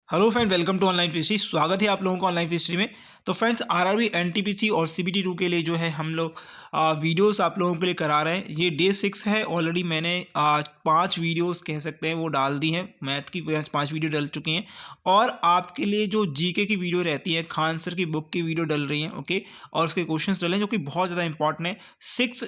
Hello friend, welcome to online फिस्ट्री। स्वागत है आप लोगों का ऑनलाइन फिस्ट्री में। तो फ्रेंड्स, आरआरबी, एनटीपीसी और सीबीटी 2 के लिए जो है हम लोग वीडियोस आप लोगों के लिए करा रहे हैं। ये डे 6 है। ऑलरेडी मैंने 5 वीडियोस कह सकते हैं वो डाल दी हैं। मैथ की 5 वीडियो डल चुकी हैं और आपके लिए जो जीके की वीडियो रहती है, खान सर की बुक की वीडियो डल रही हैं। ओके, और उसके क्वेश्चंस डले हैं जो कि बहुत ज़्यादा इंपॉर्टेंट है। 6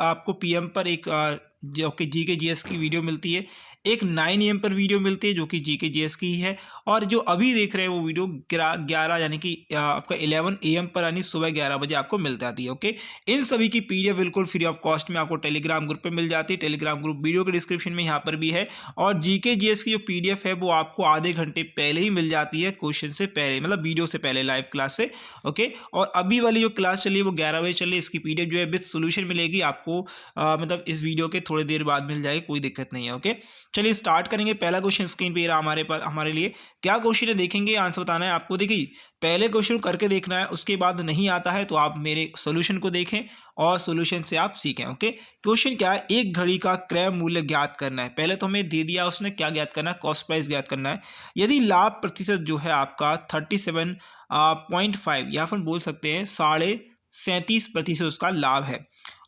आपको पीएम पर एक जो कि जीके जीएस की वीडियो मिलती है। एक 9 AM पर वीडियो मिलती है जो कि जीके जीएस की ही है। और जो अभी देख रहे हैं वो वीडियो 11 यानी कि आपका 11 AM पर यानी सुबह 11 बजे आपको मिल जाती है। ओके, इन सभी की पीडीएफ बिल्कुल फ्री ऑफ कॉस्ट में आपको टेलीग्राम ग्रुप पे मिल जाती है। टेलीग्राम ग्रुप वीडियो के डिस्क्रिप्शन में यहाँ पर भी है। और जीके जीएस की जो पीडीएफ है वो आपको आधे घंटे पहले ही मिल जाती है, क्वेश्चन से पहले, मतलब वीडियो से पहले, लाइव क्लास से। ओके, और अभी वाली जो क्लास चली है वो 11 बजे चली है। इसकी पीडीएफ जो है विद सोल्यूशन मिलेगी आपको, मतलब इस वीडियो के थोड़ी देर बाद मिल जाएगी, कोई दिक्कत नहीं है। ओके, चलिए स्टार्ट करेंगे। पहला क्वेश्चन स्क्रीन पे रहा हमारे पास। हमारे लिए क्या क्वेश्चन है देखेंगे, आंसर बताना है आपको। देखिए, पहले क्वेश्चन करके देखना है, उसके बाद नहीं आता है तो आप मेरे सॉल्यूशन को देखें और सॉल्यूशन से आप सीखें। ओके, क्वेश्चन क्या है, एक घड़ी का क्रय मूल्य ज्ञात करना है। पहले तो हमें दे दिया उसने, क्या ज्ञात करना है, कॉस्ट प्राइस ज्ञात करना है। यदि लाभ प्रतिशत जो है आपका 37.5 या फिर बोल सकते हैं 37.5% उसका लाभ है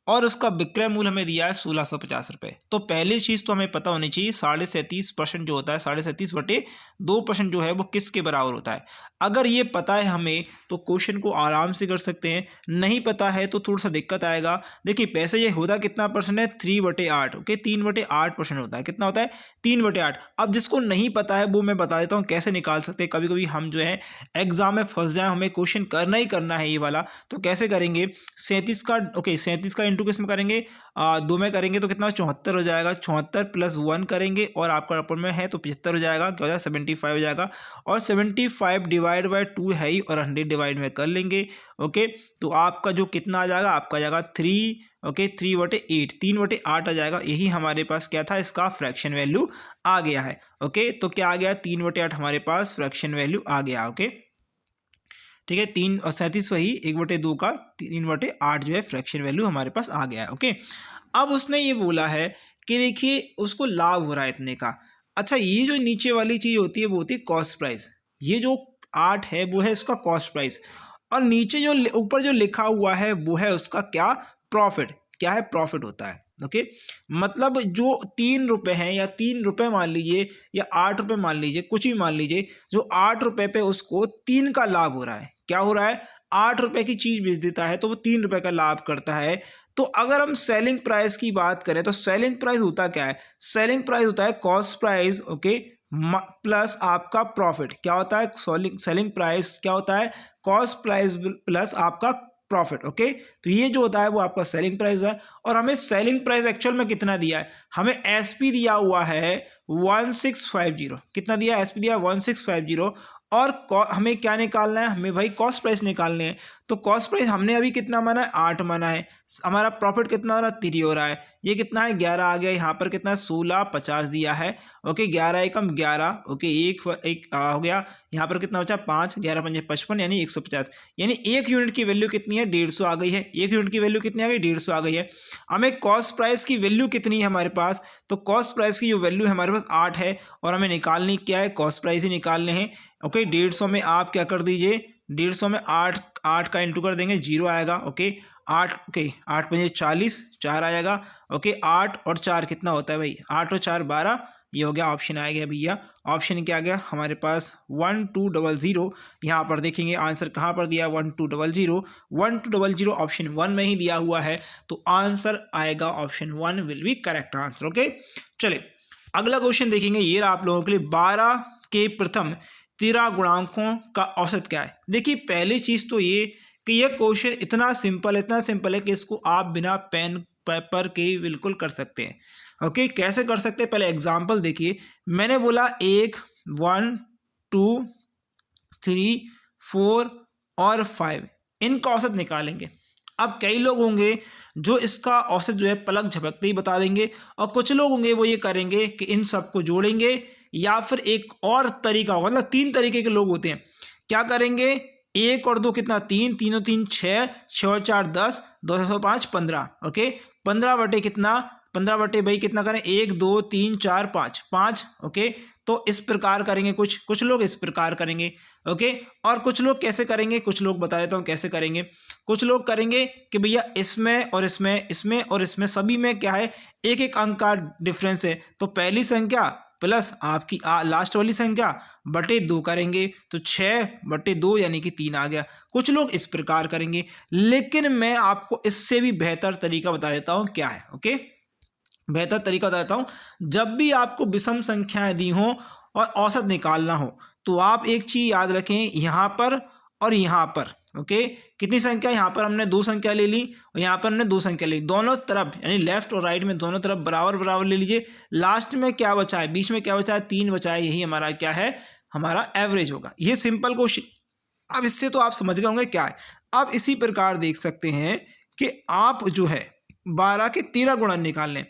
और उसका विक्रय मूल्य हमें दिया है 1650 रुपये। तो पहली चीज़ तो हमें पता होनी चाहिए 37.5% जो होता है, 37/2% जो है वो किसके बराबर होता है। अगर ये पता है हमें तो क्वेश्चन को आराम से कर सकते हैं। नहीं पता है तो थोड़ा सा दिक्कत आएगा। देखिए, पैसे ये होता कितना परसेंट है, 3/8। ओके, 3/8% होता है। कितना होता है, 3/8। अब जिसको नहीं पता है वो मैं बता देता हूँ कैसे निकाल सकते हैं। कभी कभी हम जो है एग्जाम में फंस जाए, हमें क्वेश्चन करना ही करना है ये वाला, तो कैसे करेंगे। 37 का, ओके, 37 का इंटू किस में करेंगे, 2 में करेंगे तो कितना 74 हो जाएगा। 74 + 1 करेंगे और आपका अपर में है तो 75 हो जाएगा। क्या हो जाएगा, 75 हो जाएगा। और 75 डिवाइड बाई 2 है ही, और 100 डिवाइड में कर लेंगे। ओके, तो आपका जो कितना आ जाएगा, आपका आ जाएगा 3। ओके, 3/8, 3/8 आ जाएगा। यही हमारे पास क्या था, इसका फ्रैक्शन वैल्यू आ गया है। ओके, तो क्या आ गया, 3/8 हमारे पास फ्रैक्शन वैल्यू आ गया। ओके, ठीक है, 3 और 37 वही 1/2 का 3/8 जो है फ्रैक्शन वैल्यू हमारे पास आ गया है। ओके, अब उसने ये बोला है कि देखिए उसको लाभ हो रहा है इतने का। अच्छा, ये जो नीचे वाली चीज़ होती है वो होती है कॉस्ट प्राइस। ये जो 8 है वो है उसका कॉस्ट प्राइस, और नीचे जो ऊपर जो लिखा हुआ है वो है उसका क्या, प्रॉफिट। क्या है, प्रॉफिट होता है। ओके, मतलब जो 3 रुपये हैं, या 3 रुपये मान लीजिए, या 8 रुपये मान लीजिए, कुछ भी मान लीजिए, जो 8 रुपये पे उसको 3 का लाभ हो रहा है। क्या हो रहा है, 8 रुपये की चीज़ बेच देता है तो वो 3 रुपये का लाभ करता है। तो अगर हम सेलिंग प्राइस की बात करें तो सेलिंग प्राइस होता क्या है, सेलिंग प्राइस होता है कॉस्ट प्राइस, ओके, प्लस आपका प्रॉफिट। क्या होता है, सेलिंग प्राइस क्या होता है, कॉस्ट प्राइस प्लस आपका प्रॉफिट। ओके, तो ये जो होता है वो आपका सेलिंग प्राइस है। और हमें सेलिंग प्राइस एक्चुअल में कितना दिया है, हमें एसपी दिया हुआ है 1650। कितना दिया, एसपी दिया 1650। और हमें क्या निकालना है, हमें भाई कॉस्ट प्राइस निकालने हैं। तो कॉस्ट प्राइस हमने अभी कितना माना है, 8 माना है। हमारा प्रॉफिट कितना हो रहा है, 3 हो रहा है। ये कितना है, 11 आ गया। यहाँ पर कितना है, 1650 दिया है। ओके, 11 एकम 11। ओके, एक हो गया। यहाँ पर कितना बचा, 5, 11 पंजे 55, यानी 150। यानी 1 यूनिट की वैल्यू कितनी है, 150 आ गई है। 1 यूनिट की वैल्यू कितनी आ गई, 150 आ गई है। हमें कॉस्ट प्राइस की वैल्यू कितनी है हमारे पास, तो कॉस्ट प्राइस की जो वैल्यू है हमारे पास 8 है, और हमें निकालनी क्या है, कॉस्ट प्राइस ही निकालने हैं। ओके, 150 में आप क्या कर दीजिए, 150 में 8 का इंटू कर देंगे, 0 आएगा। ओके, 8, ओके, 8 पंजे 40, 4 आएगा। ओके, 8 और 4 कितना होता है भाई, 8 और 4 12। ये हो गया, ऑप्शन आ गया भैया। ऑप्शन क्या आ गया हमारे पास, 1200। यहाँ पर देखेंगे आंसर कहाँ पर दिया, 1200। 1200 ऑप्शन 1 में ही दिया हुआ है, तो आंसर आएगा option 1 will be correct answer. Okay, चलिए अगला क्वेश्चन देखेंगे। ये रहा आप लोगों के लिए, 12 के प्रथम 13 गुणांकों का औसत क्या है। देखिए, पहली चीज़ तो ये कि यह क्वेश्चन इतना सिंपल है कि इसको आप बिना पेन पेपर के बिल्कुल कर सकते हैं। ओके, कैसे कर सकते हैं, पहले एग्जांपल देखिए। मैंने बोला 1, 2, 3, 4 और 5, इनका औसत निकालेंगे। अब कई लोग होंगे जो इसका औसत जो है पलक झपकते ही बता देंगे, और कुछ लोग होंगे वो ये करेंगे कि इन सबको जोड़ेंगे, या फिर एक और तरीका होगा, मतलब 3 तरीके के लोग होते हैं। क्या करेंगे, 1 और 2 कितना, 3, 3 और 3 6, 6 और 4 10, 2 से 5 15। ओके, 15 बटे कितना, 15 बटे भाई कितना करें, 1 2 3 4 5, 5। ओके, तो इस प्रकार करेंगे, कुछ लोग इस प्रकार करेंगे, ओके। और कुछ लोग कैसे करेंगे, कुछ लोग बता देता हूँ कैसे करेंगे। कुछ लोग करेंगे कि भैया इसमें और इसमें, इसमें और इसमें सभी में क्या है, एक एक अंक का डिफरेंस है, तो पहली संख्या प्लस आपकी लास्ट वाली संख्या बटे 2 करेंगे, तो 6/2 यानी कि 3 आ गया। कुछ लोग इस प्रकार करेंगे, लेकिन मैं आपको इससे भी बेहतर तरीका बता देता हूँ क्या है, ओके। बेहतर तरीका बता देता हूँ, जब भी आपको विषम संख्याएं दी हों और औसत निकालना हो, तो आप एक चीज़ याद रखें, यहाँ पर और यहाँ पर, ओके। कितनी संख्या, यहाँ पर हमने 2 संख्या ले ली और यहाँ पर हमने 2 संख्या ले ली, दोनों तरफ यानी लेफ्ट और राइट में दोनों तरफ बराबर बराबर ले लीजिए। लास्ट में क्या बचा है, बीच में क्या बचा है, 3 बचा है, यही हमारा क्या है, हमारा एवरेज होगा। ये सिंपल क्वेश्चन, अब इससे तो आप समझ गए होंगे क्या है। अब इसी प्रकार देख सकते हैं कि आप जो है 12 के 13 गुणन निकाल लें।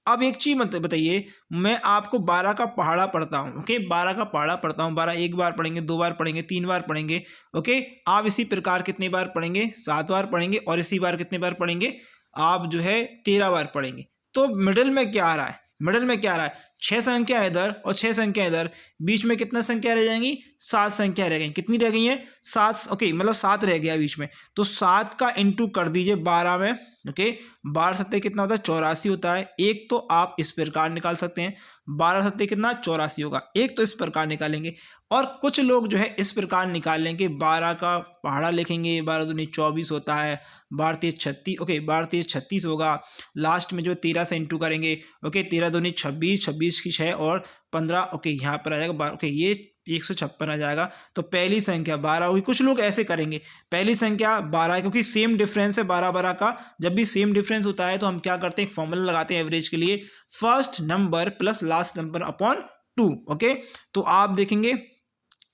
अब एक चीज़ मत बताइए, मैं आपको 12 का पहाड़ा पढ़ता हूँ, ओके। 12 का पहाड़ा पढ़ता हूँ, 12 एक बार पढ़ेंगे, 2 बार पढ़ेंगे, 3 बार पढ़ेंगे, ओके। आप इसी प्रकार कितनी बार पढ़ेंगे, 7 बार पढ़ेंगे, और इसी बार कितनी बार पढ़ेंगे, आप जो है 13 बार पढ़ेंगे। तो मिडिल में क्या आ रहा है, मिडिल में क्या आ रहा है, 6 संख्या इधर और 6 संख्या इधर, बीच में कितना संख्या रह जाएंगी, 7 संख्या रह गई। कितनी रह गई हैं, 7, ओके, मतलब 7 रह गया बीच में, तो 7 का इंटू कर दीजिए 12 में, ओके। 12 सत्ते कितना होता है, 84 होता है। एक तो आप इस प्रकार निकाल सकते हैं, 12 सत्ते कितना, 84 होगा, एक तो इस प्रकार निकालेंगे। और कुछ लोग जो है इस प्रकार निकाल लेंगे, 12 का पहाड़ा लिखेंगे, 12 दूनी 24 होता है, 12 तीस 36, ओके, 12 तीस 36 होगा। लास्ट में जो 13 से इंटू करेंगे, ओके, 13 दूनी 26, 26 की 6 और 15, ओके, यहाँ पर आ जाएगा, ओके, ये 156 आ जाएगा। तो पहली संख्या 12 हुई। कुछ लोग ऐसे करेंगे, पहली संख्या 12 क्योंकि सेम डिफरेंस है 12 का, जब भी सेम डिफरेंस होता है तो हम क्या करते हैं, एक फॉर्मूला लगाते हैं एवरेज के लिए, first number plus last number upon 2, okay. तो आप देखेंगे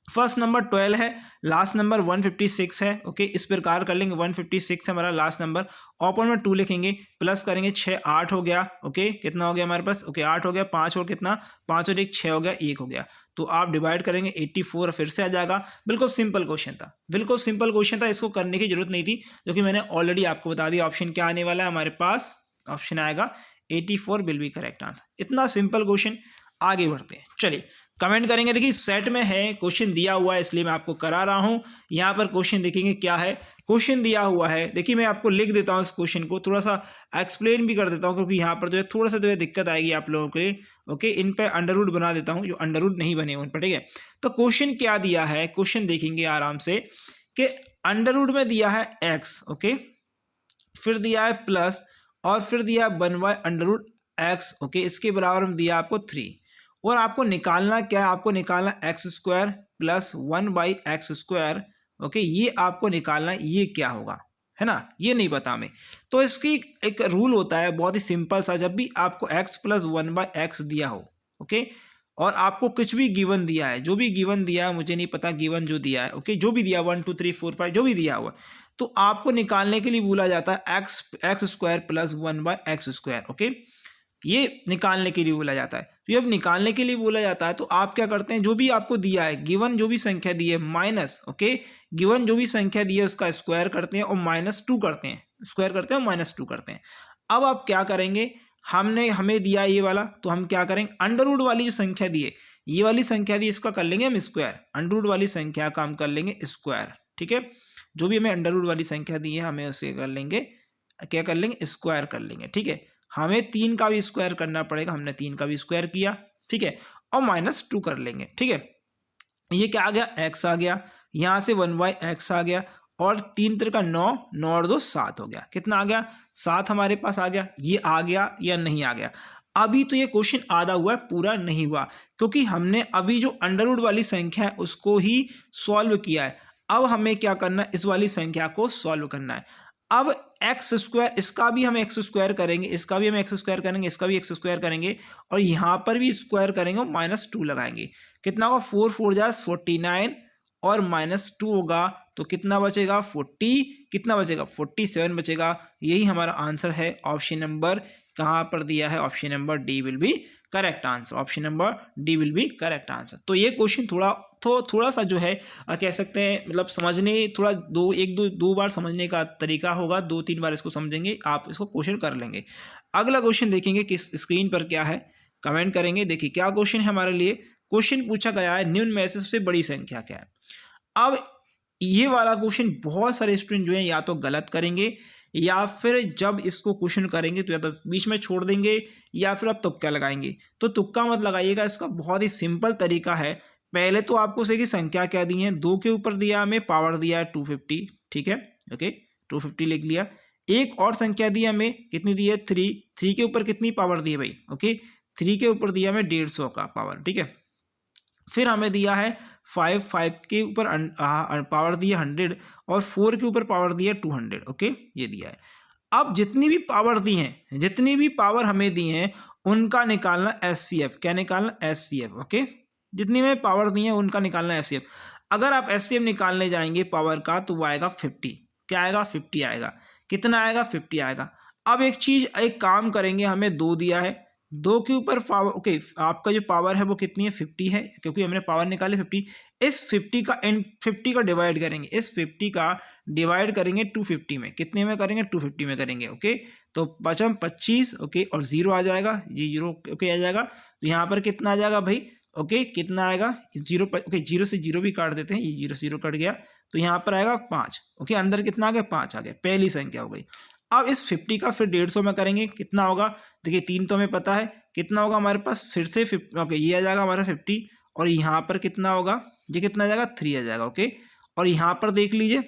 फर्स्ट नंबर 12 है, लास्ट नंबर 156 है, ओके। इस प्रकार कर लेंगे, 156 है हमारा लास्ट नंबर, अपॉन में 2 लिखेंगे, प्लस करेंगे 6, 8 हो गया, ओके। कितना हो गया हमारे पास, ओके, 8 हो गया, 5 और कितना, 5 और 1 6 हो गया, 1 हो गया। तो आप डिवाइड करेंगे 84 फिर से आ जाएगा। बिल्कुल सिंपल क्वेश्चन था, बिल्कुल सिंपल क्वेश्चन था, इसको करने की जरूरत नहीं थी, क्योंकि मैंने ऑलरेडी आपको बता दिया ऑप्शन क्या आने वाला है हमारे पास, ऑप्शन आएगा 84 विल बी करेक्ट आंसर। इतना सिंपल क्वेश्चन। आगे बढ़ते हैं, चलिए कमेंट करेंगे। देखिए सेट में है, क्वेश्चन दिया हुआ है इसलिए मैं आपको करा रहा हूं। यहाँ पर क्वेश्चन देखेंगे क्या है, क्वेश्चन दिया हुआ है, देखिए मैं आपको लिख देता हूँ इस क्वेश्चन को, थोड़ा सा एक्सप्लेन भी कर देता हूँ, क्योंकि यहाँ पर जो है थोड़ा सा जो है दिक्कत आएगी आप लोगों के लिए, ओके। इन पे अंडर रूट बना देता हूँ, जो अंडर रूट नहीं बने उन पर, ठीक है। तो क्वेश्चन क्या दिया है, क्वेश्चन देखेंगे आराम से कि अंडर रूट में दिया है एक्स, ओके, फिर दिया है प्लस, और फिर दिया है 1/√x, ओके। इसके बराबर में दिया आपको 3, और आपको निकालना क्या है, आपको निकालना x² प्लस 1/x², ओके। ये आपको निकालना, ये क्या होगा, है ना, ये नहीं पता हमें। तो इसकी एक रूल होता है बहुत ही सिंपल सा, जब भी आपको x प्लस 1/x दिया हो, ओके, और आपको कुछ भी गिवन दिया है, जो भी गिवन दिया है मुझे नहीं पता, गिवन जो दिया है, ओके, जो भी दिया 1 2 3 4 5 जो भी दिया हुआ, तो आपको निकालने के लिए बोला जाता है x² प्लस 1/x², ओके। ये निकालने के लिए बोला जाता है। तो जब निकालने के लिए बोला जाता है तो आप क्या करते हैं, जो भी आपको दिया है, गिवन जो भी संख्या दी है माइनस, ओके, गिवन जो भी संख्या दी है उसका स्क्वायर करते हैं और -2 करते हैं, स्क्वायर करते हैं और -2 करते हैं। अब आप क्या करेंगे, हमें दिया ये वाला, तो हम क्या करेंगे, अंडर रूट वाली जो संख्या दी है, ये वाली संख्या दी, इसका कर लेंगे हम स्क्वायर, अंडर रूट वाली संख्या का हम कर लेंगे स्क्वायर, ठीक है। जो भी हमें अंडर रूट वाली संख्या दी है हमें उसे कर लेंगे, क्या कर लेंगे, स्क्वायर कर लेंगे, ठीक है। हमें 3 का भी स्क्वायर करना पड़ेगा, हमने 3 का भी स्क्वायर किया, ठीक है, और -2 कर लेंगे, ठीक है। ये क्या आ गया, x आ गया, यहाँ से 1/x आ गया, और 3 3 का 9, 9 और 2 7 हो गया, कितना आ गया, 7 हमारे पास आ गया। ये आ गया या नहीं आ गया, अभी तो ये क्वेश्चन आधा हुआ है, पूरा नहीं हुआ, क्योंकि हमने अभी जो अंडर रूट वाली संख्या है उसको ही सॉल्व किया है। अब हमें क्या करना है, इस वाली संख्या को सॉल्व करना है। अब x², इसका भी हम x² करेंगे, इसका भी हम x² करेंगे, इसका भी x² करेंगे, और यहाँ पर भी स्क्वायर करेंगे और -2 लगाएंगे। कितना होगा, 4 4 जा 49, और -2 होगा तो कितना बचेगा, 40, कितना बचेगा, 47 बचेगा। यही हमारा आंसर है। ऑप्शन नंबर कहाँ पर दिया है, option number D will be correct answer, option number D will be correct answer. तो ये क्वेश्चन थोड़ा सा जो है कह सकते हैं, मतलब समझने थोड़ा दो बार समझने का तरीका होगा, 2 3 बार इसको समझेंगे आप, इसको क्वेश्चन कर लेंगे। अगला क्वेश्चन देखेंगे किस स्क्रीन पर क्या है, कमेंट करेंगे। देखिए क्या क्वेश्चन है हमारे लिए, क्वेश्चन पूछा गया है निम्न में से सबसे बड़ी संख्या क्या है। अब ये वाला क्वेश्चन बहुत सारे स्टूडेंट जो है या तो गलत करेंगे या फिर जब इसको क्वेश्चन करेंगे तो या तो बीच में छोड़ देंगे या फिर आप तुक्का लगाएंगे। तो तुक्का मत लगाइएगा, इसका बहुत ही सिंपल तरीका है। पहले तो आपको से की संख्या क्या दी है, 2 के ऊपर दिया हमें, पावर दिया है 250, ठीक है, ओके 250 लिख लिया। एक और संख्या दी हमें, कितनी दी है 3 के ऊपर कितनी पावर दी है भाई, ओके 3 के ऊपर दिया हमें 150 का पावर, ठीक है। फिर हमें दिया है 5 के ऊपर पावर दी है 100 और 4 के ऊपर पावर दी है 200, ओके ये दिया है। अब जितनी भी पावर दी हैं, जितनी भी पावर हमें दी हैं उनका निकालना SCF, क्या निकालना SCF, ओके जितनी में पावर दी है उनका निकालना SCF। अगर आप SCF निकालने जाएंगे पावर का तो वो आएगा 50, क्या आएगा 50 आएगा, कितना आएगा 50 आएगा। अब एक काम करेंगे, हमें 2 दिया है, 2 के ऊपर पावर, ओके आपका जो पावर है वो कितनी है 50 है, क्योंकि हमने पावर निकाले 50। इस 50 का डिवाइड करेंगे, इस 50 का डिवाइड करेंगे 250 में, कितने में करेंगे 250 में करेंगे, ओके तो 25, ओके और 0 आ जाएगा, जी 0 ओके आ जाएगा। तो यहाँ पर कितना आ जाएगा भाई, ओके कितना आएगा 0, ओके 0 से 0 भी काट देते हैं, ये 0 0 कट गया तो यहाँ पर आएगा 5, ओके अंदर कितना आ गया 5 आ गया, पहली संख्या हो गई। अब इस 50 का फिर 150 में करेंगे, कितना होगा, देखिए 3 तो हमें पता है, कितना होगा हमारे पास फिर से 50, ओके ये आ जाएगा हमारा 50 और यहाँ पर कितना होगा, ये कितना आ जाएगा 3 आ जाएगा, ओके। और यहाँ पर देख लीजिए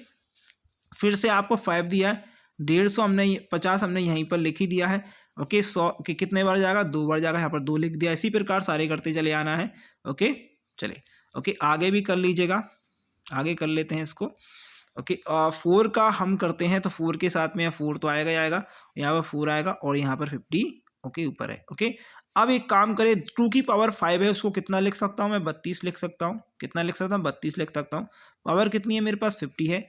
फिर से आपको 5 दिया है, 150 हमने 50 हमने यहीं पर लिख ही दिया है, ओके 100, ओके कितने बार जाएगा 2 बार जाएगा, यहाँ पर 2 लिख दिया। इसी प्रकार सारे करते चले आना है, ओके चले ओके आगे भी कर लीजिएगा, आगे कर लेते हैं इसको, ओके 4 का हम करते हैं तो 4 के साथ में 4 तो आएगा ही आएगा, यहाँ पर 4 आएगा और यहाँ पर 50 ओके ऊपर है, ओके। अब एक काम करें, 2 की पावर 5 है उसको कितना लिख सकता हूँ मैं, 32 लिख सकता हूँ, कितना लिख सकता हूँ 32 लिख सकता हूँ। पावर कितनी है मेरे पास 50 है।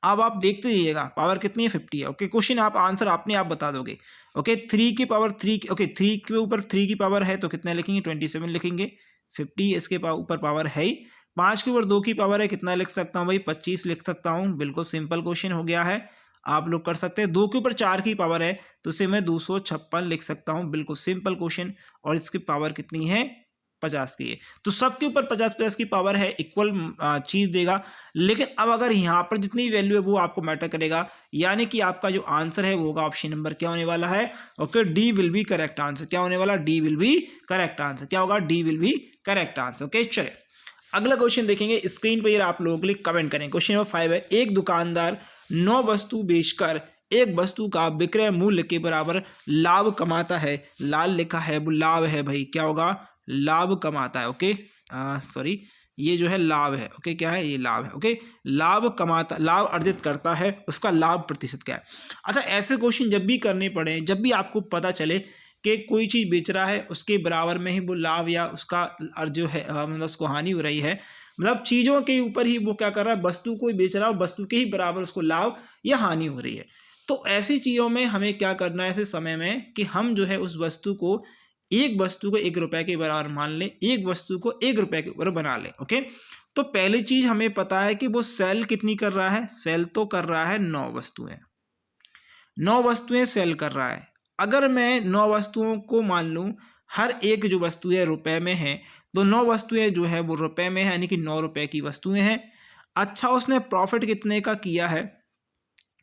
अब आप देखते जाइएगा पावर कितनी है 50 है, ओके क्वेश्चन आप आंसर अपने आप बता दोगे, ओके 3 की पावर 3, ओके 3 के ऊपर 3 की पावर है तो कितना लिखेंगे 27 लिखेंगे, 50 इसके ऊपर पावर है ही। 5 के ऊपर 2 की पावर है, कितना लिख सकता हूँ भाई 25 लिख सकता हूँ, बिल्कुल सिंपल क्वेश्चन हो गया है, आप लोग कर सकते हैं। 2 के ऊपर 4 की पावर है तो इसे मैं 256 लिख सकता हूँ, बिल्कुल सिंपल क्वेश्चन। और इसकी पावर कितनी है 50 की है, तो सबके ऊपर 50 की पावर है, इक्वल चीज देगा। लेकिन अब अगर यहाँ पर जितनी वैल्यू है वो आपको मैटर करेगा, यानी कि आपका जो आंसर है वो होगा ऑप्शन नंबर क्या होने वाला है, okay D will be correct answer, क्या होने वाला D will be correct answer, क्या होगा D will be correct answer, okay. चले अगला क्वेश्चन देखेंगे, स्क्रीन पर आप लोगों के लिए कमेंट करें। क्वेश्चन नंबर 5 है, एक दुकानदार 9 वस्तु बेचकर एक वस्तु का विक्रय मूल्य के बराबर लाभ कमाता है, लाल लिखा है वो लाभ है भाई, क्या होगा लाभ कमाता है, ओके सॉरी ये जो है लाभ है, ओके क्या है ये लाभ है, ओके लाभ कमाता, लाभ अर्जित करता है, उसका लाभ प्रतिशत क्या है। अच्छा ऐसे क्वेश्चन जब भी करने पड़े, जब भी आपको पता चले कि कोई चीज़ बेच रहा है उसके बराबर में ही वो लाभ या उसका जो है मतलब उसको हानि हो रही है, मतलब चीज़ों के ऊपर ही वो क्या कर रहा है, वस्तु को बेच रहा है, वस्तु के ही बराबर उसको लाभ या हानि हो रही है। तो ऐसी चीज़ों में हमें क्या करना है ऐसे समय में कि हम जो है उस वस्तु को, एक वस्तु को 1 रुपए के बराबर मान लें, एक वस्तु को 1 रुपए के ऊपर बना लें, ओके। तो पहली चीज़ हमें पता है कि वो सेल कितनी कर रहा है, सेल तो कर रहा है 9 वस्तुएं, 9 वस्तुएं सेल कर रहा है। अगर मैं 9 वस्तुओं को मान लूँ, हर एक जो वस्तु है रुपए में है, तो 9 वस्तुएं जो है वो रुपए में है, यानी कि 9 रुपए की वस्तुएं हैं। अच्छा उसने प्रॉफिट कितने का किया है,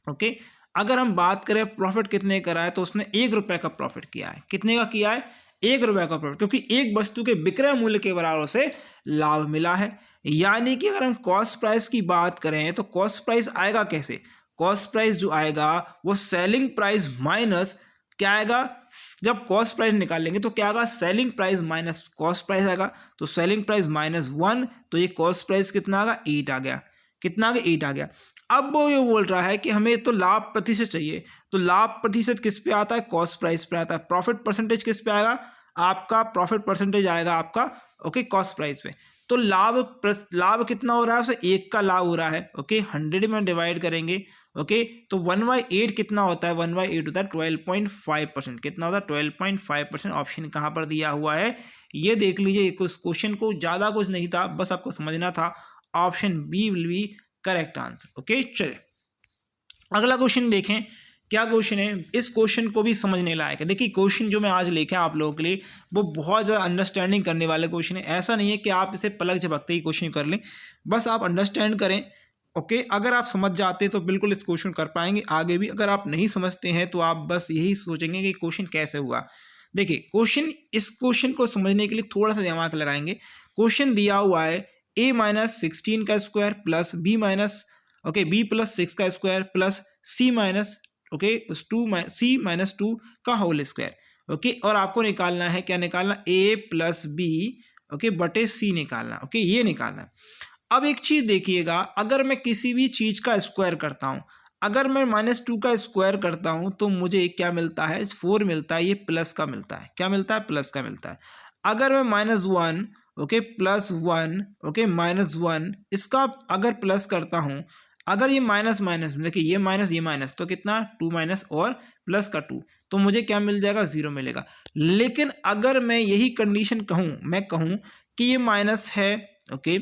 ओके अगर हम बात करें प्रॉफिट कितने का है तो उसने 1 रुपए का प्रॉफिट किया है, कितने का किया है 1 रुपए का प्रॉफिट, क्योंकि एक वस्तु के विक्रय मूल्य के बराबर से लाभ मिला है। यानी कि अगर हम कॉस्ट प्राइस की बात करें तो कॉस्ट प्राइस आएगा कैसे, कॉस्ट प्राइस जो आएगा वो सेलिंग प्राइस माइनस क्या आएगा, जब कॉस्ट प्राइस निकालेंगे तो क्या आएगा selling price minus cost price आएगा, तो सेलिंग प्राइस -1, तो ये कॉस्ट प्राइस कितना आ गया 8 आ गया, कितना आ गया 8 आ गया। अब वो ये बोल रहा है कि हमें तो लाभ प्रतिशत चाहिए, तो लाभ प्रतिशत किस पे आता है कॉस्ट प्राइस पे आता है, प्रॉफिट परसेंटेज किस पे आएगा आपका, प्रॉफिट परसेंटेज आएगा आपका ओके कॉस्ट प्राइस पे। तो लाभ कितना हो रहा है, उसे 1 का लाभ हो रहा है, ओके 100 में डिवाइड करेंगे, ओके तो 1/8 कितना होता है, 1/8 होता है 12.5%, कितना होता है 12.5%। ऑप्शन कहाँ पर दिया हुआ है ये देख लीजिए, कुछ क्वेश्चन को ज़्यादा कुछ नहीं था, बस आपको समझना था, option B will be correct answer, okay. चले अगला क्वेश्चन देखें क्या क्वेश्चन है, इस क्वेश्चन को भी समझने लायक है। देखिए क्वेश्चन जो मैं आज लेके आप लोगों के लिए वो बहुत ज़्यादा अंडरस्टैंडिंग करने वाले क्वेश्चन है। ऐसा नहीं है कि आप इसे पलक झपकते ही क्वेश्चन कर लें, बस आप अंडरस्टैंड करें। ओके, अगर आप समझ जाते हैं तो बिल्कुल इस क्वेश्चन कर पाएंगे आगे भी। अगर आप नहीं समझते हैं तो आप बस यही सोचेंगे कि क्वेश्चन कैसे हुआ। देखिए क्वेश्चन, इस क्वेश्चन को समझने के लिए थोड़ा सा दिमाग लगाएंगे। क्वेश्चन दिया हुआ है a-16 का स्क्वायर प्लस b+6 का स्क्वायर प्लस c-2 का होल स्क्वायर। ओके, और आपको निकालना है, क्या निकालना, a प्लस बी बटे c निकालना। ओके, ये निकालना है। अब एक चीज देखिएगा, अगर मैं किसी भी चीज का स्क्वायर करता हूं, अगर मैं -2 का स्क्वायर करता हूं तो मुझे क्या मिलता है, 4 मिलता है। ये प्लस का मिलता है, क्या मिलता है, प्लस का मिलता है। अगर मैं -1 +1 -1 इसका अगर प्लस करता हूं, अगर ये माइनस माइनस, देखिए ये माइनस तो कितना, 2 माइनस और प्लस का 2, तो मुझे क्या मिल जाएगा, 0 मिलेगा। लेकिन अगर मैं यही कंडीशन कहूँ, मैं कहूँ कि ये माइनस है, ओके,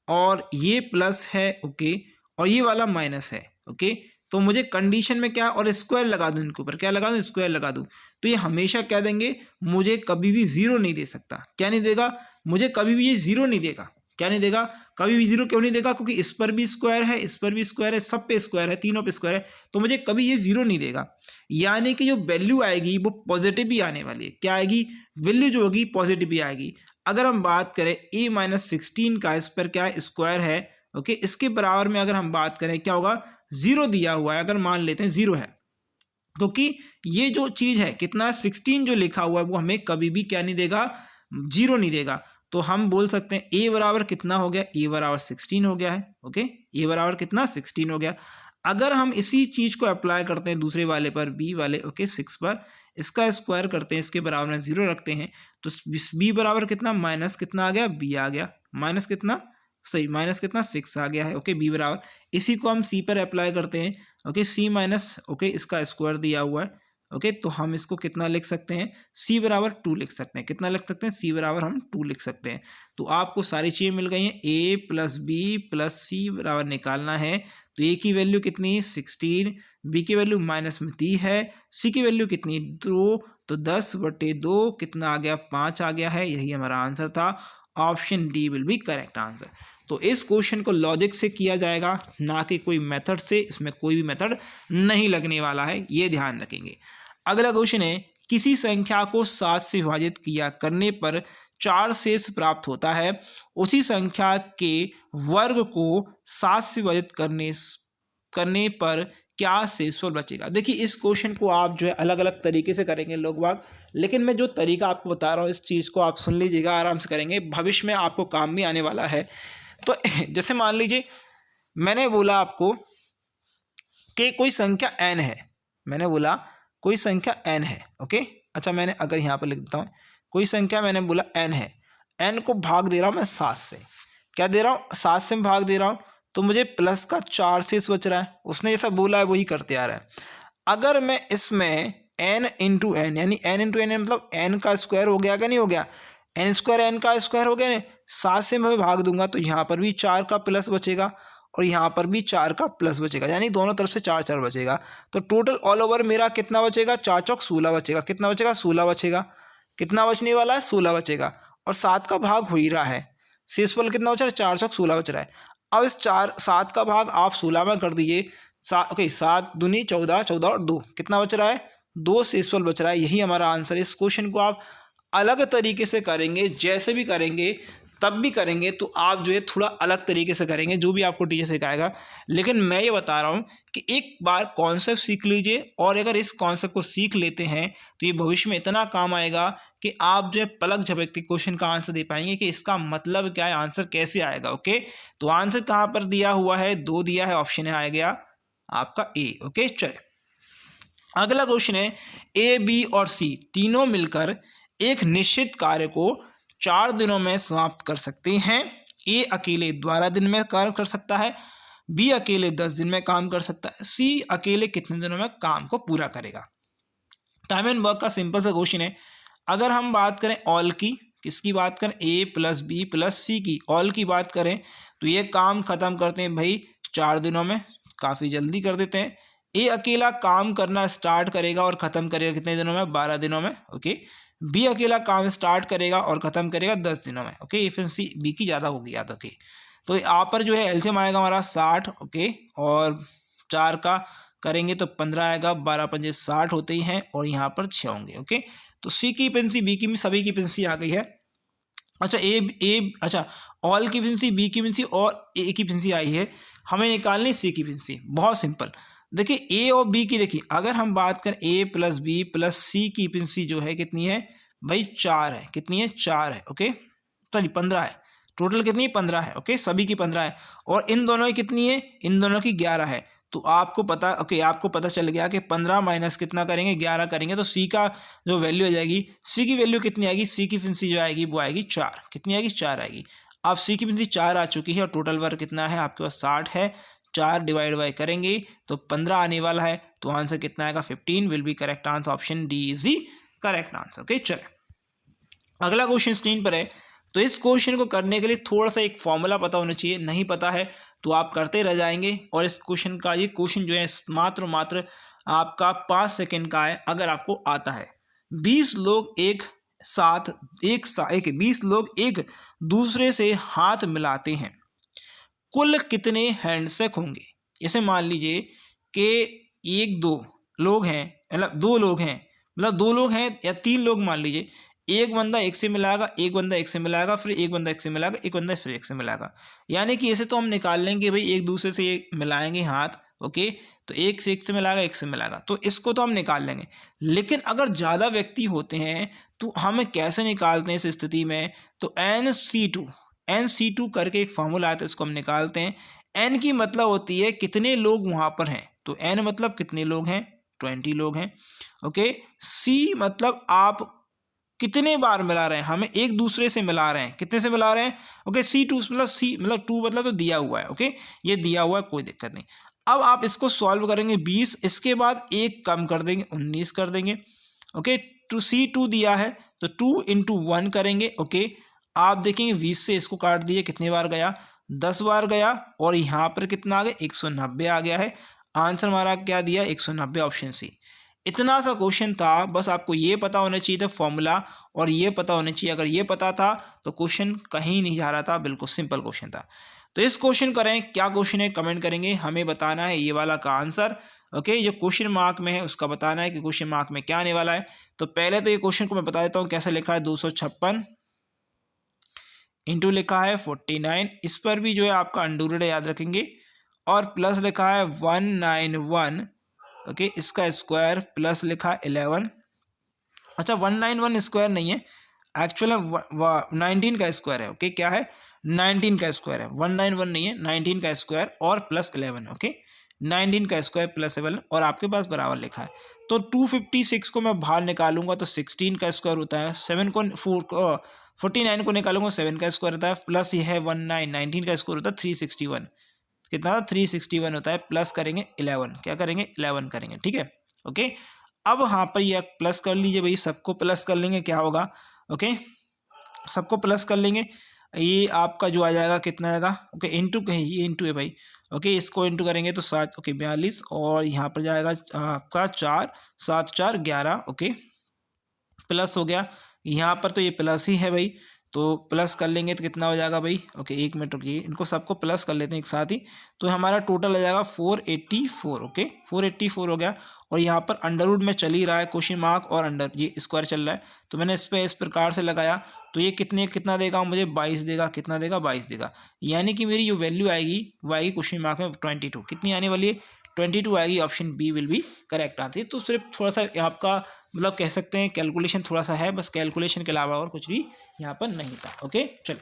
और ये प्लस है, ओके, और ये वाला माइनस है, ओके, तो मुझे कंडीशन में क्या, और स्क्वायर लगा दूं, इनके ऊपर क्या लगा दूं, स्क्वायर लगा दूं, तो ये हमेशा क्या देंगे, मुझे कभी भी 0 नहीं दे सकता। क्या नहीं देगा, मुझे कभी भी ये 0 नहीं देगा। क्या नहीं देगा, कभी भी 0 क्यों नहीं देगा, क्योंकि इस पर भी स्क्वायर है, इस पर भी स्क्वायर है, सब पे स्क्वायर है, तीनों पे स्क्वायर है, तो मुझे कभी ये 0 नहीं देगा। यानी कि जो वैल्यू आएगी वो पॉजिटिव ही आने वाली है। क्या आएगी, वैल्यू जो होगी पॉजिटिव ही आएगी। अगर हम बात करें a-16 का, इस पर क्या है, स्क्वायर है, ओके, इसके बराबर में अगर हम बात करें क्या होगा, 0 दिया हुआ है, अगर मान लेते हैं 0 है, क्योंकि ये जो चीज़ है कितना, 16 जो लिखा हुआ है वो हमें कभी भी क्या नहीं देगा, 0 नहीं देगा। तो हम बोल सकते हैं a बराबर कितना हो गया, a बराबर 16 हो गया है। ओके, a बराबर कितना, 16 हो गया। अगर हम इसी चीज़ को अप्लाई करते हैं दूसरे वाले पर, b वाले, ओके, 6 पर, इसका स्क्वायर करते हैं, इसके बराबर में 0 रखते हैं, तो b बराबर कितना, माइनस कितना आ गया, b आ गया, माइनस कितना, सही, माइनस कितना, 6 आ गया है। ओके, b बराबर, इसी को हम c पर अप्लाई करते हैं, ओके, c माइनस, ओके, इसका स्क्वायर दिया हुआ है, ओके, तो हम इसको कितना लिख सकते हैं, c बराबर 2 लिख सकते हैं। कितना लिख सकते हैं, c बराबर हम 2 लिख सकते हैं। तो आपको सारी चीज़ें मिल गई हैं। a प्लस बी प्लस सी बराबर निकालना है, तो a की वैल्यू कितनी, 16, b की वैल्यू माइनस में 3 है, c की वैल्यू कितनी, 2, तो 10/2 कितना आ गया, 5 आ गया है। यही हमारा आंसर था। Option D will be correct answer. तो इस क्वेश्चन को लॉजिक से किया जाएगा, ना कि कोई मेथड से। इसमें कोई भी मेथड नहीं लगने वाला है, ये ध्यान रखेंगे। अगला क्वेश्चन है, किसी संख्या को 7 से विभाजित किया करने पर 4 शेष प्राप्त होता है, उसी संख्या के वर्ग को 7 से विभाजित करने पर क्या शेषफल बचेगा। देखिए इस क्वेश्चन को आप जो है अलग अलग तरीके से करेंगे लोग बाग, लेकिन मैं जो तरीका आपको बता रहा हूँ इस चीज़ को आप सुन लीजिएगा, आराम से करेंगे, भविष्य में आपको काम भी आने वाला है। तो जैसे मान लीजिए मैंने बोला आपको कि कोई संख्या n है, मैंने बोला कोई संख्या n है, ओके, अच्छा मैंने अगर यहाँ पर लिख देता हूँ, कोई संख्या मैंने बोला n है, n को भाग दे रहा हूँ मैं 7 से, क्या दे रहा हूँ, 7 से मैं भाग दे रहा हूँ, तो मुझे प्लस का 4 शेष बच रहा है। उसने जैसा बोला है वही करते आ रहा है। अगर मैं इसमें n इंटू एन, यानी n इंटू एन मतलब n का स्क्वायर हो गया, क्या नहीं हो गया, n स्क्वायर n का स्क्वायर हो गया, 7 से मैं भाग दूंगा तो यहाँ पर भी 4 का प्लस बचेगा और यहाँ पर भी 4 का प्लस बचेगा, यानी दोनों तरफ से 4 4 बचेगा। तो टोटल ऑल ओवर मेरा कितना बचेगा, 4 चौक 16 बचेगा। कितना बचेगा, 16 बचेगा। कितना बचने वाला है, 16 बचेगा, और 7 का भाग हो ही रहा है, शेषफल कितना बच रहा है, 4 चौक 16 बच रहा है। अब इस 7 का भाग आप 16 में कर दीजिए, 7 दूनी 14, 14 और 2 कितना बच रहा है, 2 शेषफल बच रहा है। यही हमारा आंसर है। इस क्वेश्चन को आप अलग तरीके से करेंगे, जैसे भी करेंगे तब भी करेंगे तो आप जो है थोड़ा अलग तरीके से करेंगे, जो भी आपको टीचर सिखाएगा। लेकिन मैं ये बता रहा हूँ कि एक बार कॉन्सेप्ट सीख लीजिए, और अगर इस कॉन्सेप्ट को सीख लेते हैं तो ये भविष्य में इतना काम आएगा कि आप जो है पलक झपकते क्वेश्चन का आंसर दे पाएंगे कि इसका मतलब क्या है, आंसर कैसे आएगा। ओके, तो आंसर कहाँ पर दिया हुआ है, 2 दिया है, ऑप्शन है आ गया आपका ए। ओके, चले अगला क्वेश्चन है, ए बी और सी तीनों मिलकर एक निश्चित कार्य को 4 दिनों में समाप्त कर सकते हैं। ए अकेले 12 दिन में कार्य कर सकता है, बी अकेले 10 दिन में काम कर सकता है, सी अकेले कितने दिनों में काम को पूरा करेगा। टाइम एंड वर्क का सिंपल सा क्वेश्चन है। अगर हम बात करें ऑल की, किसकी बात करें, ए प्लस बी प्लस सी की, ऑल की बात करें तो ये काम खत्म करते हैं भाई 4 दिनों में, काफ़ी जल्दी कर देते हैं। ए अकेला काम करना स्टार्ट करेगा और ख़त्म करेगा कितने दिनों में? 12 दिनों में। ओके, बी अकेला काम स्टार्ट करेगा और ख़त्म करेगा 10 दिनों में। ओके, एफिशिएंसी बी की ज़्यादा होगी याद रखिए। तो यहाँ पर जो है एलसीएम आएगा हमारा 60। ओके, और 4 का करेंगे तो 15 आएगा, 12 पंजे 60 होते ही हैं और यहाँ पर 6 होंगे। ओके, तो सी की एफिशिएंसी बी की सभी की एफिशिएंसी आ गई है। अच्छा अच्छा ऑल की एफिशिएंसी, बी की एफिशिएंसी और ए की एफिशिएंसी आई है, हमें निकालनी सी की एफिशिएंसी। बहुत सिंपल, देखिए ए और बी की, देखिए अगर हम बात करें ए प्लस बी प्लस सी की एफिशिएंसी जो है कितनी है भाई? 4 है। कितनी है? 4 है। ओके, सॉरी 15 है। टोटल कितनी है? 15 है। ओके, सभी की 15 है और इन दोनों की कितनी है? इन दोनों की 11 है। तो आपको पता, ओके, आपको पता चल गया कि 15 माइनस कितना करेंगे? 11 करेंगे तो सी का जो वैल्यू आ जाएगी, सी की वैल्यू कितनी आएगी? सी की एफिशिएंसी जो आएगी वो आएगी 4। कितनी आएगी? 4 आएगी। अब सी की एफिशिएंसी 4 आ चुकी है और टोटल वर्क कितना है आपके पास? 60 है। 4 डिवाइड बाई करेंगे तो 15 आने वाला है, तो आंसर कितना आएगा? 15 will be correct answer. Option D is the correct answer. Okay, चले अगला क्वेश्चन स्क्रीन पर है। तो इस क्वेश्चन को करने के लिए थोड़ा सा एक फॉर्मूला पता होना चाहिए, नहीं पता है तो आप करते रह जाएंगे। और इस क्वेश्चन का, ये क्वेश्चन जो है मात्र आपका 5 सेकंड का है अगर आपको आता है। 20 लोग एक 20 लोग एक दूसरे से हाथ मिलाते हैं, कुल कितने हैंडशेक होंगे? जैसे मान लीजिए कि एक दो लोग हैं, मतलब 2 लोग हैं, मतलब 2 लोग हैं या 3 लोग मान लीजिए, एक बंदा एक से मिलाएगा, एक बंदा एक से मिलाएगा, फिर एक बंदा एक से मिलाएगा, एक बंदा फिर एक से मिलाएगा। यानी कि ऐसे तो हम निकाल लेंगे भाई, एक दूसरे से ये मिलाएंगे हाथ। ओके, तो एक से मिलाएगा, एक से मिलाएगा, तो इसको तो हम निकाल लेंगे। लेकिन अगर ज़्यादा व्यक्ति होते हैं तो हम कैसे निकालते हैं इस स्थिति में? तो NC2 करके एक फार्मूला आता है, इसको हम निकालते हैं। एन की मतलब होती है कितने लोग वहाँ पर हैं, तो एन मतलब कितने लोग हैं? 20 लोग हैं। ओके, सी मतलब आप कितने बार मिला रहे हैं, हमें एक दूसरे से मिला रहे हैं, कितने से मिला रहे हैं? ओके, सी मतलब 2 मतलब तो दिया हुआ है। ओके, ये दिया हुआ है, कोई दिक्कत नहीं। अब आप इसको सॉल्व करेंगे 20, इसके बाद एक कम कर देंगे, 19 कर देंगे। ओके, C2 दिया है तो 2 इंटू 1 करेंगे। ओके, आप देखेंगे 20 से इसको काट दिए, कितने बार गया? 10 बार गया और यहाँ पर कितना आ गया? 190 आ गया है। आंसर हमारा क्या दिया? 190, ऑप्शन सी। इतना सा क्वेश्चन था, बस आपको ये पता होना चाहिए था फॉर्मूला, और ये पता होना चाहिए। अगर ये पता था तो क्वेश्चन कहीं नहीं जा रहा था, बिल्कुल सिंपल क्वेश्चन था। तो इस क्वेश्चन करें, क्या क्वेश्चन है कमेंट करेंगे, हमें बताना है ये वाला का आंसर। ओके, जो क्वेश्चन मार्क में है उसका बताना है कि क्वेश्चन मार्क में क्या आने वाला है। तो पहले तो ये क्वेश्चन को मैं बता देता हूँ कैसे लिखा है। 256 इंटू लिखा है 49, इस पर भी जो है आपका अंडररूट याद रखेंगे, और प्लस लिखा है 191। ओके, इसका स्क्वायर प्लस लिखा 11। अच्छा, 191 स्क्वायर नहीं है, एक्चुअल 19 का स्क्वायर है। ओके, क्या है? 19 का स्क्वायर है, 191 नहीं है, 19 का स्क्वायर और प्लस 11। ओके, 19 का स्क्वायर प्लस 11 और आपके पास बराबर लिखा है। तो 256 को मैं बाहर निकालूंगा तो 16 का स्क्वायर होता है, 49 को निकालूंगा 7 का स्क्वायर होता है, प्लस ये है 19 का स्क्वायर होता है 361। कितना? 361 होता है, प्लस करेंगे 11, क्या करेंगे? 11 करेंगे। ठीक है, ओके। अब यहाँ पर ये प्लस कर लीजिए भाई, सबको प्लस कर लेंगे, क्या होगा? ओके, सबको प्लस कर लेंगे, ये आपका जो आ जाएगा कितना आएगा? ओके, इंटू कहीं, ये इंटू है भाई। ओके, इसको इंटू करेंगे तो 7, ओके 42, और यहाँ पर जाएगा आपका 4, 7 4 11। ओके, प्लस हो गया, यहाँ पर तो ये प्लस ही है भाई, तो प्लस कर लेंगे तो कितना हो जाएगा भाई? ओके, 1 मिनट रुकिए, इनको सबको प्लस कर लेते हैं एक साथ ही, तो हमारा टोटल आ जाएगा 484। ओके, 484 हो गया, और यहाँ पर अंडरवुड में चल ही रहा है क्वेश्चन मार्क, और अंडर ये स्क्वायर चल रहा है, तो मैंने इस पर इस प्रकार से लगाया, तो ये कितना देगा मुझे? 22 देगा। कितना देगा? 22 देगा। यानी कि मेरी जो वैल्यू आएगी वो आएगी क्वेश्चन मार्क में 22। कितनी आने वाली है? 22 आएगी। Option B will be correct answer. तो सिर्फ थोड़ा सा आपका मतलब कह सकते हैं कैलकुलेशन थोड़ा सा है, बस कैलकुलेशन के अलावा और कुछ भी यहाँ पर नहीं था। ओके, चलो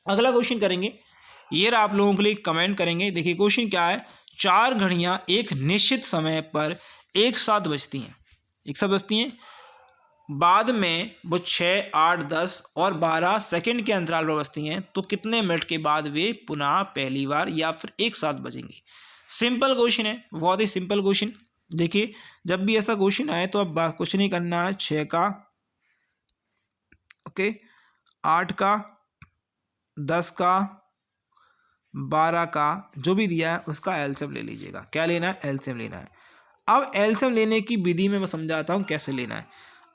अगला क्वेश्चन करेंगे। ये आप लोगों के लिए कमेंट करेंगे। देखिए क्वेश्चन क्या है। 4 घड़ियाँ एक निश्चित समय पर एक साथ बजती हैं, बाद में वो 6, 8, 10 और 12 सेकंड के अंतराल पर बजती हैं, तो कितने मिनट के बाद वे पुनः पहली बार या फिर एक साथ बजेंगी? सिंपल क्वेश्चन है, बहुत ही सिंपल क्वेश्चन। देखिए जब भी ऐसा क्वेश्चन आए तो अब कुछ नहीं करना है, 6 का, ओके, 8 का, 10 का, 12 का जो भी दिया है उसका एलसीएम ले लीजिएगा। क्या लेना है? एलसीएम लेना है। अब एलसीएम लेने की विधि में मैं समझाता हूँ कैसे लेना है।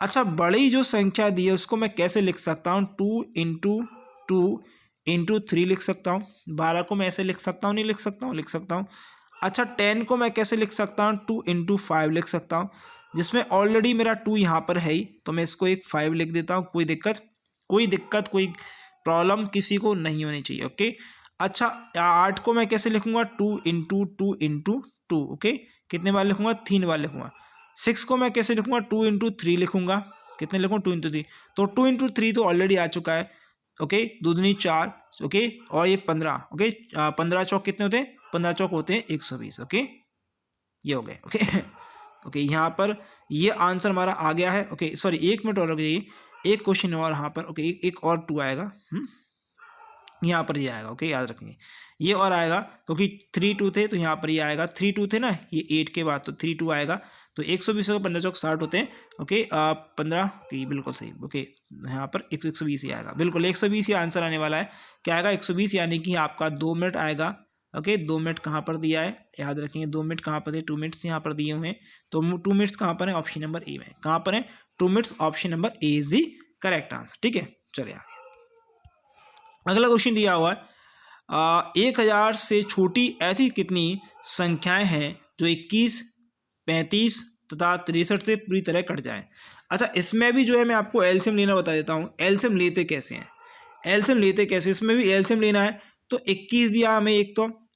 अच्छा, बड़ी जो संख्या दी है उसको मैं कैसे लिख सकता हूँ? 2 इंटू 2 इंटू 3 लिख सकता हूँ। 12 को मैं ऐसे लिख सकता हूँ, नहीं लिख सकता हूँ? लिख सकता हूँ। अच्छा, 10 को मैं कैसे लिख सकता हूँ? 2 इंटू 5 लिख सकता हूँ, जिसमें ऑलरेडी मेरा 2 यहाँ पर है ही, तो मैं इसको एक 5 लिख देता हूँ। कोई दिक्कत कोई प्रॉब्लम किसी को नहीं होनी चाहिए। ओके। अच्छा, 8 को मैं कैसे लिखूंगा? 2 इंटू 2 इंटू 2। ओके, कितने बार लिखूंगा? 3 बार लिखूंगा। 6 को मैं कैसे लिखूंगा? 2 इंटू 3 लिखूंगा। कितने लिखूँ? 2 इंटू 3। तो 2 इंटू 3 तो ऑलरेडी आ चुका है। ओके, 2 दूनी 4। ओके, और ये 15। ओके, 15 चौक कितने होते हैं? 15 चौक होते हैं 120। ओके, ये हो गए। ओके ओके, यहाँ पर ये आंसर हमारा आ गया है। ओके, सॉरी, 1 मिनट और रुक जाइए, एक क्वेश्चन और यहाँ पर। ओके, एक और 2 आएगा। यहाँ पर ये आएगा। ओके, याद रखेंगे ये और आएगा, क्योंकि 3 2 थे तो यहाँ पर ये आएगा। 3 2 थे ना, ये 8 के बाद तो 3 2 आएगा। तो 120 का 15 चौक 60 होते हैं। ओके, 15 की बिल्कुल सही। ओके, यहाँ पर 120 ही आएगा। बिल्कुल 120 ही आंसर आने वाला है। क्या आएगा? 120, यानी कि आपका 2 मिनट आएगा। ओके, 2 मिनट कहाँ पर दिया है? याद रखेंगे 2 मिनट कहाँ पर दिए? 2 मिनट्स यहाँ पर दिए हुए हैं। तो 2 मिनट्स कहाँ पर है? ऑप्शन नंबर ए में। कहाँ पर है? 2 minutes, option number A is the correct answer. ठीक है, चलिए आगे। अगला क्वेश्चन दिया हुआ है, 1000 से छोटी ऐसी कितनी संख्याएं हैं जो 21, 35 तथा 63 से पूरी तरह कट जाएं? अच्छा, इसमें भी जो है मैं आपको एलसीएम लेना बता देता हूँ। एलसीएम लेते कैसे हैं? एलसीएम लेते कैसे, इसमें भी एलसीएम लेना है। तो 21 दिया हमें,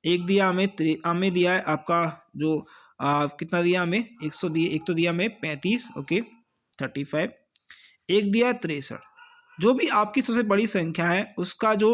एक दिया हमें दिया है आपका जो कितना दिया हमें? 100 दिए। एक तो दिया हमें 35। ओके, 35। एक दिया 63। जो भी आपकी सबसे बड़ी संख्या है उसका जो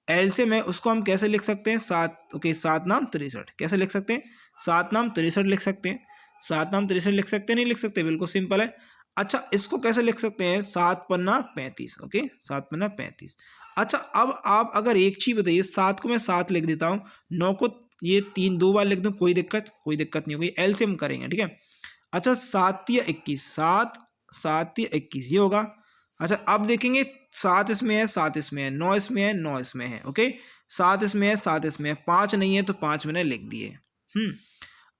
एलसीएम है उसको हम कैसे लिख सकते हैं? 7। ओके, 7 नाम 63। कैसे लिख सकते हैं? 7 नाम 63 लिख सकते हैं। 7 नाम 63 लिख सकते हैं, नहीं लिख सकते? बिल्कुल सिंपल है। अच्छा, इसको कैसे लिख सकते हैं? 7 पन्ना 35। ओके, 7 पन्ना 35। अच्छा, अब आप अगर एक चीज बताइए, 7 को मैं 7 लिख देता हूँ, 9 को ये 2 बार लिख दूँ, कोई दिक्कत नहीं होगी। एलसीएम करेंगे, ठीक है। अच्छा, 7 या 21, 7 या 21 ये होगा। अच्छा, अब देखेंगे 7 इसमें है, 7 इसमें है, 9 इसमें है, 9 इसमें है। ओके, 7 इसमें है, 7 इसमें है, 5 नहीं है तो 5 मैंने लिख दिए।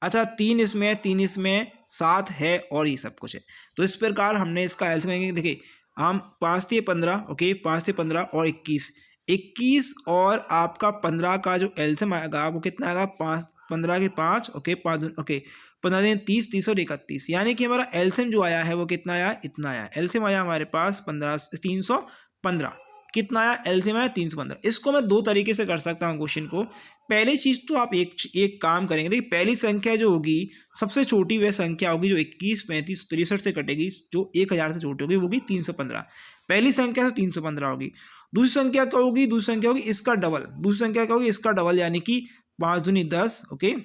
अच्छा, 3 इसमें है, 3 इसमें है, 7 है और ये सब कुछ है। तो इस प्रकार हमने इसका एलसीएम, देखिए हम 5 से 15। ओके, 5 से 15 और 21 और आपका 15 का जो एलसीएम आएगा वो कितना आएगा? 5, 15 के 5। ओके, 5 ओके, 15 दिन 30, 30 और 31, यानी कि हमारा एलसीएम जो आया है वो कितना आया? इतना आया। एलसीएम आया हमारे पास 315। कितना आया? एलसीएम आया 315। इसको मैं 2 तरीके से कर सकता हूँ क्वेश्चन को। पहली चीज तो आप एक काम करेंगे, देखिए पहली संख्या जो होगी सबसे छोटी वह संख्या होगी जो 21, 35, 63 से कटेगी, जो 1000 से छोटी होगी, वो होगी 315। पहली संख्या से 315 होगी। दूसरी संख्या क्या होगी? दूसरी संख्या होगी इसका डबल। दूसरी संख्या क्या होगी? इसका डबल, यानी कि 5 दूनी 10। ओके,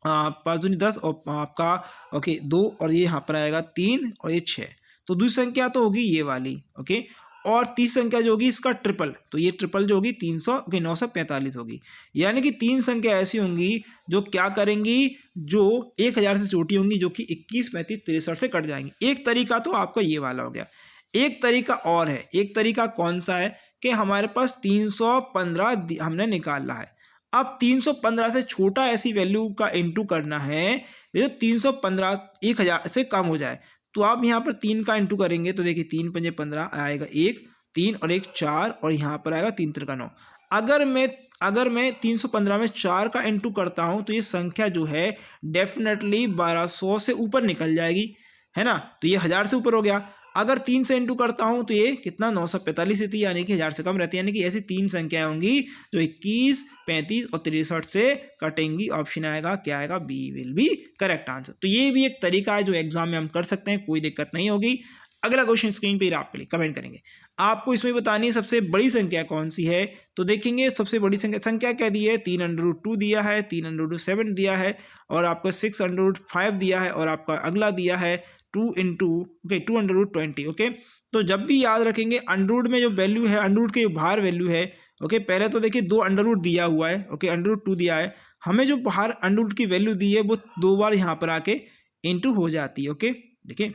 5 दूनी 10 और आपका ओके 2 और ये यहाँ पर आएगा 3 और ये 6। तो दूसरी संख्या तो होगी ये वाली। ओके, और तीसरी संख्या जो होगी इसका ट्रिपल, तो ये ट्रिपल जो होगी 300 ओके 945 होगी। यानी कि 3 संख्या ऐसी होंगी जो क्या करेंगी? जो 1000 से छोटी होंगी, जो कि 21, 35, 63 से कट जाएंगी। एक तरीका तो आपका ये वाला हो गया। एक तरीका और है। एक तरीका कौन सा है? कि हमारे पास 315 हमने निकाला है। अब 315 से छोटा ऐसी वैल्यू का इंटू करना है जो 315 1000 से कम हो जाए। तो आप यहाँ पर 3 का इंटू करेंगे तो देखिए 3 पंजे 15 आएगा 1, 3 और 1 4 और यहाँ पर आएगा 3 त्रिका 9। अगर मैं 315 में 4 का इंटू करता हूँ तो ये संख्या जो है डेफिनेटली 1200 से ऊपर निकल जाएगी, है ना। तो ये 1000 से ऊपर हो गया। अगर 3 से इंटू करता हूँ तो ये कितना 945 थी, यानी कि 1000 से कम रहती है। यानी कि ऐसी 3 संख्याएं होंगी जो 21, 35 और 63 से कटेंगी। ऑप्शन आएगा क्या आएगा? B will be correct answer. तो ये भी एक तरीका है जो एग्जाम में हम कर सकते हैं, कोई दिक्कत नहीं होगी। अगला क्वेश्चन स्क्रीन पे आपके लिए कमेंट करेंगे। आपको इसमें बतानी है सबसे बड़ी संख्या कौन सी है। तो देखेंगे सबसे बड़ी संख्या क्या दी है? 3√2 दिया है, 3√7 दिया है और आपका 6√5 दिया है और आपका अगला दिया है 2/20। ओके, तो जब भी याद रखेंगे अंडर में जो वैल्यू है, अंडर के बाहर वैल्यू है। ओके, पहले तो देखिए 2 अंडर दिया हुआ है। ओके, √2 दिया है, हमें जो बाहर अंडर की वैल्यू दी है वो 2 बार यहाँ पर आके इंटू हो जाती है। ओके, देखिए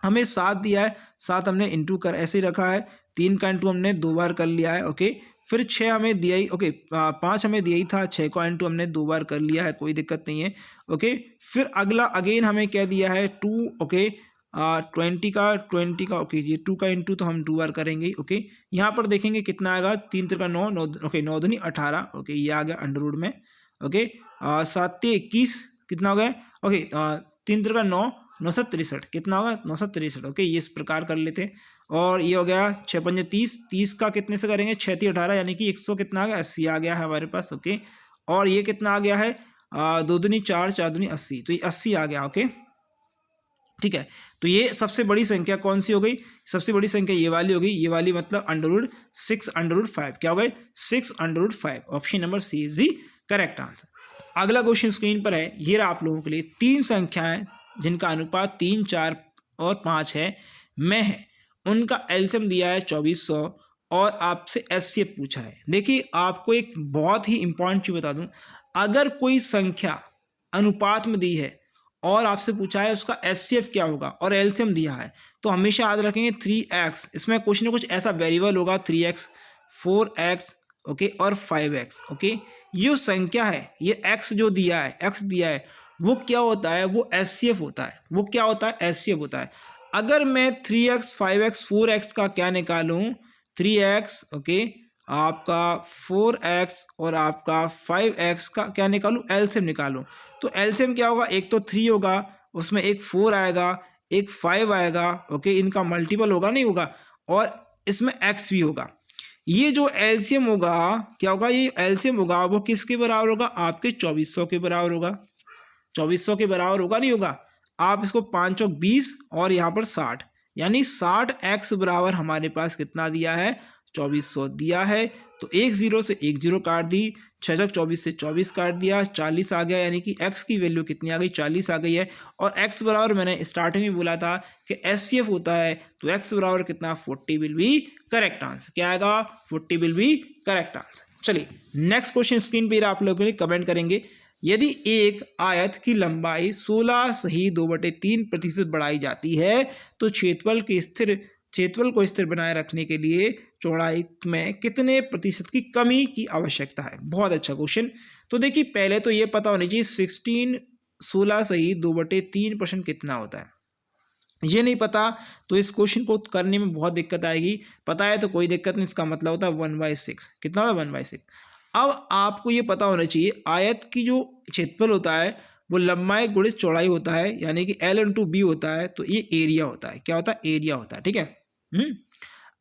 हमें 7 दिया है, 7 हमने इंटू कर ऐसे ही रखा है, 3 का इंटू हमने 2 बार कर लिया है। ओके, फिर 6 हमें दिया ही, ओके 5 हमें दिया ही था, 6 का इंटू हमने 2 बार कर लिया है, कोई दिक्कत नहीं है। ओके, फिर अगला अगेन हमें क्या दिया है 2। ओके 20 का ओके ये 2 का इंटू तो हम 2 बार करेंगे। ओके, यहाँ पर देखेंगे कितना आएगा, 3 3 का 9, 9 ओके 9 दूनी 18। ओके, ये आ गया अंडर रूट में। ओके 7 21 कितना हो गया, ओके 3 3 का 9, 963 कितना होगा 963। ओके, ये इस प्रकार कर लेते हैं। और ये हो गया 6 पंजे 30, 30 का कितने से करेंगे 6 3 18, यानी कि 100 कितना आ गया 80 आ गया है हमारे पास। ओके, और ये कितना आ गया है 2 दूनी 4, 4 दूनी 80, तो ये 80 आ गया। ओके, ठीक है, तो ये सबसे बड़ी संख्या कौन सी हो गई, सबसे बड़ी संख्या ये वाली हो गई, ये वाली मतलब √6 √5 क्या हो गए 6 √5। Option number C is the correct answer. अगला क्वेश्चन स्क्रीन पर है, ये रहा आप लोगों के लिए 3 संख्याएं जिनका अनुपात 3 4 और 5 है में है, उनका एलसीएम दिया है 2400 और आपसे एचसीएफ पूछा है। देखिए आपको एक बहुत ही इंपॉर्टेंट चीज बता दूं, अगर कोई संख्या अनुपात में दी है और आपसे पूछा है उसका एचसीएफ क्या होगा और एलसीएम दिया है, तो हमेशा याद रखेंगे 3x, इसमें कुछ ना कुछ ऐसा वेरिएबल होगा 3x 4x ओके और 5x। ओके, ये संख्या है, ये x जो दिया है, x दिया है, वो क्या होता है, वो एचसीएफ होता है। वो क्या होता है, एचसीएफ होता है। अगर मैं 3x 5x 4x का क्या निकालूं, 3x ओके आपका 4x और आपका 5x का क्या निकालूं, एलसीएम निकालूं, तो एलसीएम क्या होगा, एक तो 3 होगा, उसमें एक 4 आएगा, एक 5 आएगा। ओके, इनका मल्टीपल होगा नहीं होगा, और इसमें x भी होगा। ये जो एलसीएम होगा क्या होगा, ये एलसीएम होगा वो किसके बराबर होगा, आपके 2400 के बराबर होगा। 2400 के बराबर होगा नहीं होगा, आप इसको 5 चौक 20 और यहाँ पर 60, यानी 60x बराबर हमारे पास कितना दिया है 2400 दिया है। तो एक 0 से एक 0 काट दी, 6 चौक 24 से 24 काट दिया, 40 आ गया, यानी कि x की वैल्यू कितनी आ गई 40 आ गई है। और x बराबर मैंने स्टार्टिंग में बोला था कि एचसीएफ होता है, तो x बराबर कितना 40 विल बी करेक्ट आंसर। क्या आएगा 40 विल बी करेक्ट आंसर। चलिए नेक्स्ट क्वेश्चन स्क्रीन पर आप लोगों ने कमेंट करेंगे, यदि एक आयत की लंबाई 16 सही 2/3% बढ़ाई जाती है तो क्षेत्रफल को स्थिर बनाए रखने के लिए चौड़ाई में कितने प्रतिशत की कमी की आवश्यकता है। बहुत अच्छा क्वेश्चन। तो देखिए पहले तो ये पता होना चाहिए 16 सही 2/3% कितना होता है। ये नहीं पता तो इस क्वेश्चन को करने में बहुत दिक्कत आएगी। पता है तो कोई दिक्कत नहीं, इसका मतलब होता है 1/6। कितना होता है 1/6। अब आपको ये पता होना चाहिए आयत की जो क्षेत्रफल होता है वो लंबाई गुणित चौड़ाई होता है, यानी कि L × B होता है, तो ये एरिया होता है। क्या होता है, एरिया होता है। ठीक है।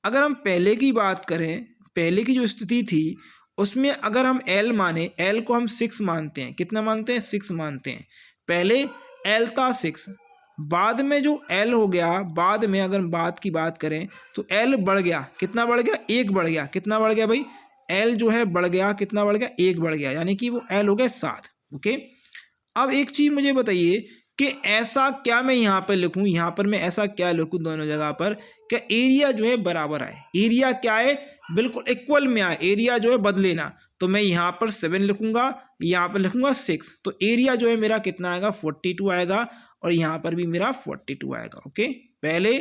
अगर हम पहले की बात करें, पहले की जो स्थिति थी उसमें अगर हम L माने, L को हम 6 मानते हैं, कितना मानते हैं 6 मानते हैं। पहले L था 6, बाद में जो L हो गया, बाद में अगर बात की बात करें तो L बढ़ गया, कितना बढ़ गया 1 बढ़ गया। कितना बढ़ गया भाई, L जो है बढ़ गया, कितना बढ़ गया 1 बढ़ गया, यानी कि वो L हो गया 7। ओके, अब एक चीज मुझे बताइए कि ऐसा क्या मैं यहाँ पर लिखूँ, यहाँ पर मैं ऐसा क्या लिखूँ दोनों जगह पर कि एरिया जो है बराबर आए। एरिया क्या है, बिल्कुल इक्वल में आए, एरिया जो है बदले ना। तो मैं यहाँ पर 7 लिखूंगा, यहाँ पर लिखूंगा 6, तो एरिया जो है मेरा कितना आएगा 42 आएगा, और यहाँ पर भी मेरा 42 आएगा। ओके, पहले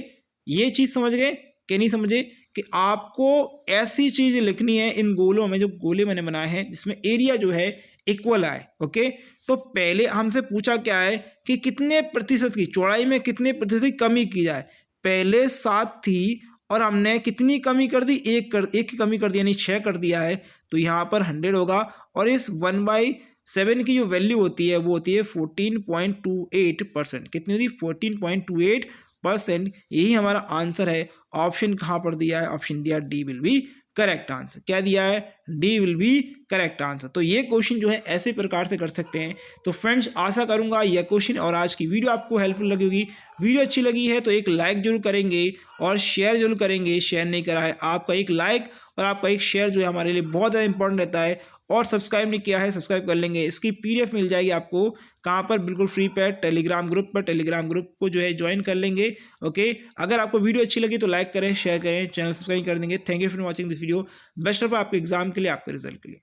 ये चीज समझ गए कि नहीं समझे कि आपको ऐसी चीज लिखनी है इन गोलों में, जो गोले मैंने बनाए हैं जिसमें एरिया जो है इक्वल आए। ओके, तो पहले हमसे पूछा क्या है कि कितने प्रतिशत की चौड़ाई में कितने प्रतिशत की कमी की जाए। पहले 7 थी और हमने कितनी कमी कर दी, एक की कमी कर दी, यानी 6 कर दिया है, तो यहाँ पर 100 होगा। और इस 1/7 की जो वैल्यू होती है वो होती है 14.28%। कितनी होती है 14.28%। यही हमारा आंसर है। ऑप्शन कहाँ पर दिया है, ऑप्शन दिया D will be correct answer. क्या दिया है, D will be correct answer. तो ये क्वेश्चन जो है ऐसे प्रकार से कर सकते हैं। तो फ्रेंड्स आशा करूंगा यह क्वेश्चन और आज की वीडियो आपको हेल्पफुल लगी होगी। वीडियो अच्छी लगी है तो एक लाइक जरूर करेंगे और शेयर जरूर करेंगे। शेयर नहीं करा है, आपका एक लाइक और आपका एक शेयर जो है हमारे लिए बहुत ज़्यादा इंपॉर्टेंट रहता है। और सब्सक्राइब नहीं किया है सब्सक्राइब कर लेंगे। इसकी PDF मिल जाएगी आपको कहाँ पर, बिल्कुल फ्री पे टेलीग्राम ग्रुप पर। टेलीग्राम ग्रुप को जो है ज्वाइन कर लेंगे। ओके, अगर आपको वीडियो अच्छी लगी तो लाइक करें, शेयर करें, चैनल सब्सक्राइब कर देंगे। Thank you for watching this video. Best of आपके एग्जाम के लिए, आपके रिजल्ट के लिए।